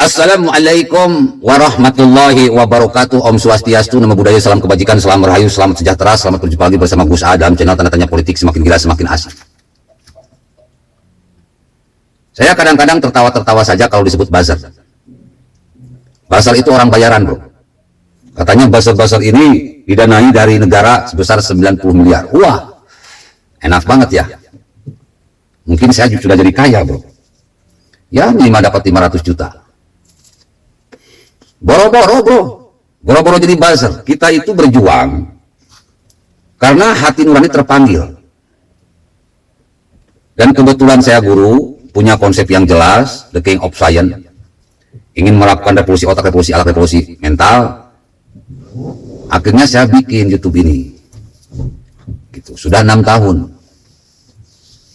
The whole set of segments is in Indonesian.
Assalamualaikum warahmatullahi wabarakatuh. Om Swastiastu, Namo Buddhaya, salam kebajikan, salam rahayu, selamat sejahtera, selamat berjumpa lagi bersama Gus A dalam channel Tanda Tanya Politik, semakin gila semakin asik. Saya kadang-kadang tertawa-tertawa saja kalau disebut buzzer. Buzzer itu orang bayaran, bro. Katanya buzzer-buzzer ini didanai dari negara sebesar 90 miliar. Wah, enak banget ya. Mungkin saya sudah jadi kaya, bro. Ya, minimal dapat 500 juta. Boro-boro, bro. Boro-boro jadi buzzer. Kita itu berjuang karena hati nurani terpanggil. Dan kebetulan saya guru, punya konsep yang jelas, the king of science. Ingin melakukan revolusi otak, revolusi alat, revolusi mental. Akhirnya saya bikin YouTube ini. Gitu. Sudah 6 tahun.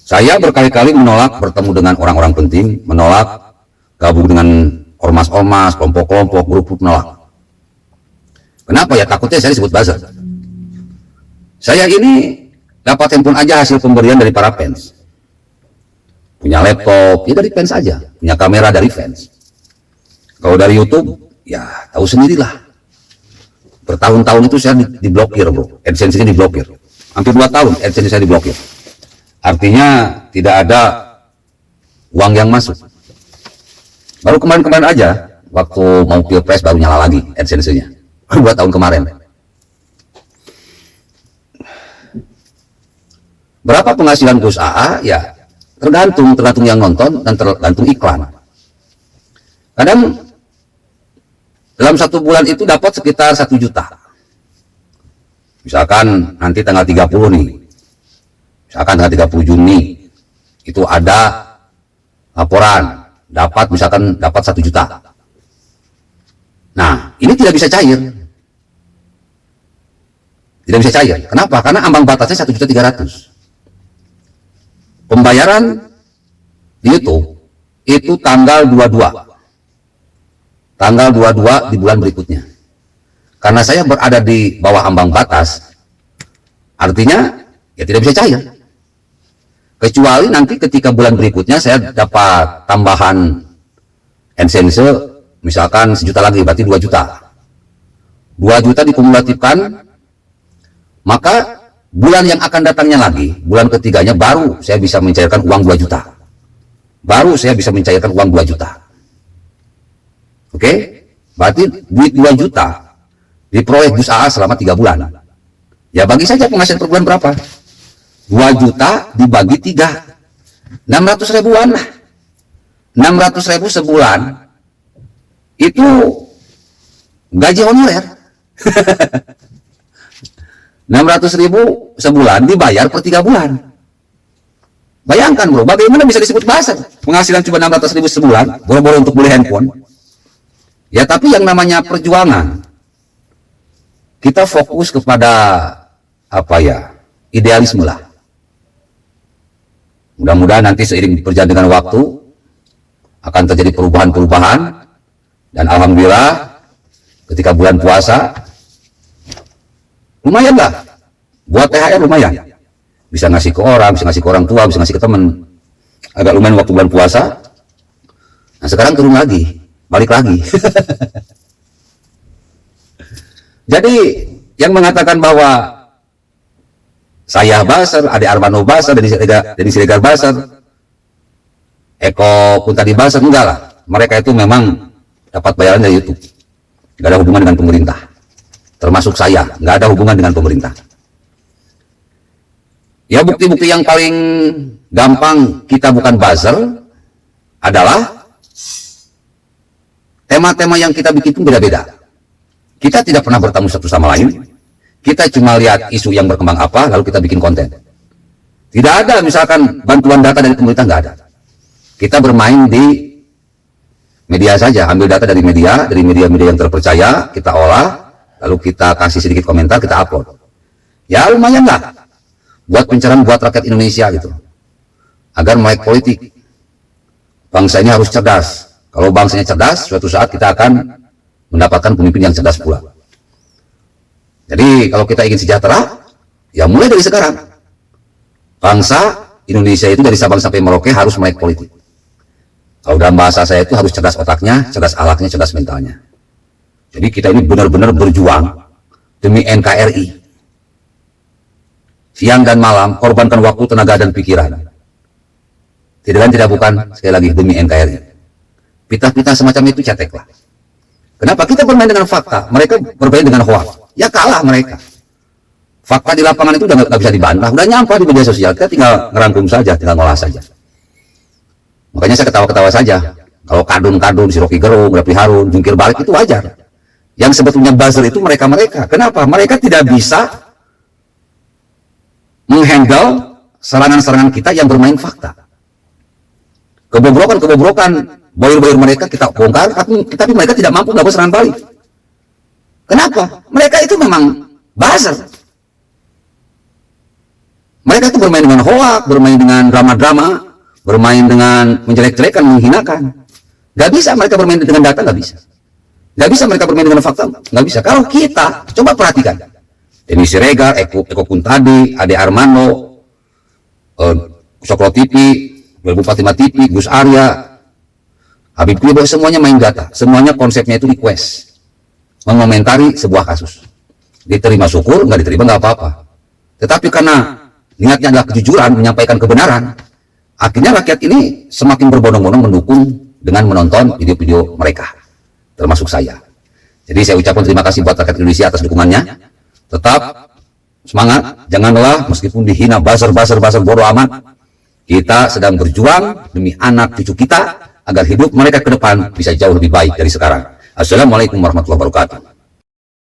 Saya berkali-kali menolak bertemu dengan orang-orang penting, menolak gabung dengan ormas-ormas, kelompok-kelompok, grup menolak. Kenapa ya? Takutnya saya disebut buzzer. Saya ini dapat handphone aja hasil pemberian dari para fans. Punya laptop, ya dari fans aja. Punya kamera dari fans. Kalau dari YouTube, ya tahu sendirilah. Bertahun-tahun itu saya diblokir, bro. AdSense-nya diblokir. Hampir 2 tahun AdSense saya diblokir. Artinya tidak ada uang yang masuk. Baru kemarin-kemarin aja, waktu mau pilpres baru nyala lagi AdSense-nya. 2 tahun kemarin. Berapa penghasilan Gus AA? Ya tergantung yang nonton dan tergantung iklan. Kadang dalam 1 bulan itu dapat sekitar 1 juta. Misalkan nanti tanggal 30 nih. Misalkan tanggal 30 Juni itu ada laporan dapat misalkan dapat 1 juta. Nah, ini tidak bisa cair. Tidak bisa cair. Kenapa? Karena ambang batasnya 1.300.000. Pembayaran di YouTube itu tanggal 22. Tanggal 22 di bulan berikutnya. Karena saya berada di bawah ambang batas, artinya ya tidak bisa cair. Kecuali nanti ketika bulan berikutnya saya dapat tambahan AdSense misalkan 1 juta lagi, berarti 2 juta. 2 juta dikumulatifkan, maka bulan yang akan datangnya lagi, bulan ketiganya baru saya bisa mencairkan uang 2 juta. Baru saya bisa mencairkan uang 2 juta. Oke? Berarti duit 2 juta diperoleh Gus AA selama 3 bulan. Ya bagi saja penghasilan per bulan berapa? 2 juta dibagi 3, 600 ribuan lah. 600 ribu sebulan itu gaji honorer. 600 ribu sebulan dibayar per 3 bulan. Bayangkan, bro, bagaimana bisa disebut buzzer? Penghasilan cuma 600 ribu sebulan, boro-boro untuk beli handphone. Ya tapi yang namanya perjuangan, kita fokus kepada apa ya, idealisme lah. Mudah-mudahan nanti seiring berjalan dengan waktu akan terjadi perubahan-perubahan, dan alhamdulillah ketika bulan puasa lumayan lah, buat THR lumayan, bisa ngasih ke orang, bisa ngasih ke orang tua, bisa ngasih ke teman, agak lumayan waktu bulan puasa. Nah sekarang turun lagi, balik lagi. Jadi yang mengatakan bahwa saya buzzer, Ade Armando buzzer, Denny Siregar buzzer, Eko pun tadi buzzer, enggak lah. Mereka itu memang dapat bayaran dari YouTube. Enggak ada hubungan dengan pemerintah. Termasuk saya, enggak ada hubungan dengan pemerintah. Ya bukti-bukti yang paling gampang kita bukan buzzer adalah tema-tema yang kita bikin pun beda-beda. Kita tidak pernah bertemu satu sama lain. Kita cuma lihat isu yang berkembang apa, lalu kita bikin konten. Tidak ada misalkan bantuan data dari pemerintah, nggak ada. Kita bermain di media saja, ambil data dari media-media yang terpercaya, kita olah, lalu kita kasih sedikit komentar, kita upload. Ya lumayan lah, buat pencerahan buat rakyat Indonesia gitu, agar melek politik. Bangsa ini harus cerdas. Kalau bangsanya cerdas, suatu saat kita akan mendapatkan pemimpin yang cerdas pula. Jadi kalau kita ingin sejahtera, ya mulai dari sekarang. Bangsa Indonesia itu dari Sabang sampai Merauke harus melek politik. Kalau dalam bahasa saya itu harus cerdas otaknya, cerdas alaknya, cerdas mentalnya. Jadi kita ini benar-benar berjuang demi NKRI. Siang dan malam, korbankan waktu, tenaga, dan pikiran. Tidak lain tidak bukan, sekali lagi, demi NKRI. Pita-pita semacam itu ceteklah. Kenapa? Kita bermain dengan fakta, mereka bermain dengan hoax. Ya kalah mereka. Fakta di lapangan itu udah nggak bisa dibantah, udah nyampah di media sosial. Kita tinggal ngerangkum saja, tinggal ngolah saja. Makanya saya ketawa-ketawa saja. Kalau kadun-kadun, si Rocky Gerung, Refli Harun, jungkir balik itu wajar. Yang sebetulnya buzzer itu mereka-mereka. Kenapa? Mereka tidak bisa menghandle serangan-serangan kita yang bermain fakta. Kebobrokan-kebobrokan, boir-boir mereka kita bongkar, tapi mereka tidak mampu melakukan serangan balik. Kenapa? Mereka itu memang buzzer. Mereka itu bermain dengan hoak, bermain dengan drama-drama, bermain dengan menjelek-jelekan, menghinakan. Gak bisa mereka bermain dengan data, gak bisa. Gak bisa mereka bermain dengan fakta, gak bisa. Kalau kita, coba perhatikan. Denny Siregar, Eko Kuntadi, Ade Armando, Sokro TV, Bupati TV, Gus Arya, Habib Kribo, semuanya main data. Semuanya konsepnya itu request. Mengomentari sebuah kasus. Diterima syukur, nggak diterima nggak apa-apa. Tetapi karena niatnya adalah kejujuran, menyampaikan kebenaran, akhirnya rakyat ini semakin berbondong-bondong mendukung dengan menonton video-video mereka, termasuk saya. Jadi saya ucapkan terima kasih buat rakyat Indonesia atas dukungannya. Tetap semangat, janganlah meskipun dihina buzzer bodoh amat. Kita sedang berjuang demi anak cucu kita agar hidup mereka ke depan bisa jauh lebih baik dari sekarang. Assalamualaikum warahmatullahi wabarakatuh.